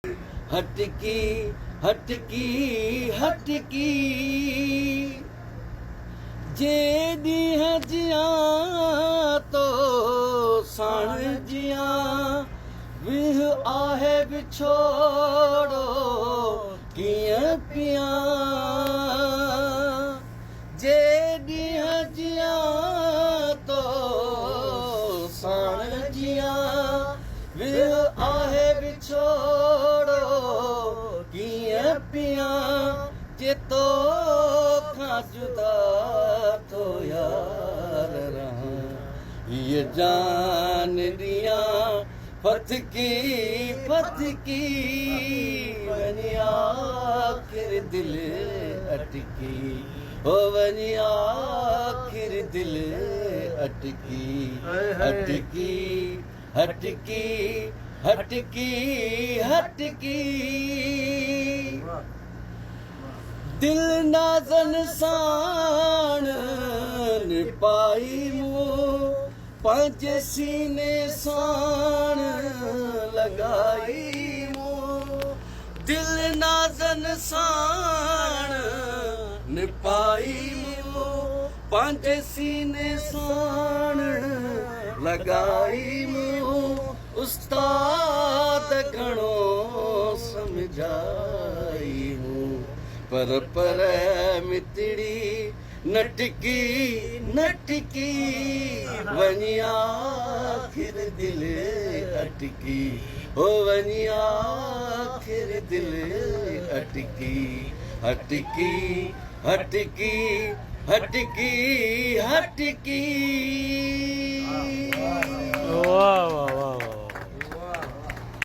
हटकी हटकी हटकी जे ॾींहं जियां तो साण जियां विह आहे विछोड़ो कीअं पियां जे ॾींहं जियां तो साण जियां विह आहे विछोड़ो कीअं पियां जे तो खां जुदा थो यार रहां हीअ जान ॾियां फतकी फतकी वञी आख़िर दिल अटकी ओ वञी आख़िर दिल अटकी अटकी हटकी हटकी हटकी दिल नाज़न साण निपाई मूं पंहिंजे सीने साण लॻाई मूं दिल नाज़न साण निपाई मूं पंहिंजे सीने साण लॻाई मूं उस्ताद घणो सम्झाई मूं पर मितड़ी नटकी नटकी वञी आख़िर दिल अटकी हो वञी आख़िर दिल अटकी हटकी हटकी हटकी हटकी वाह वाह वाह।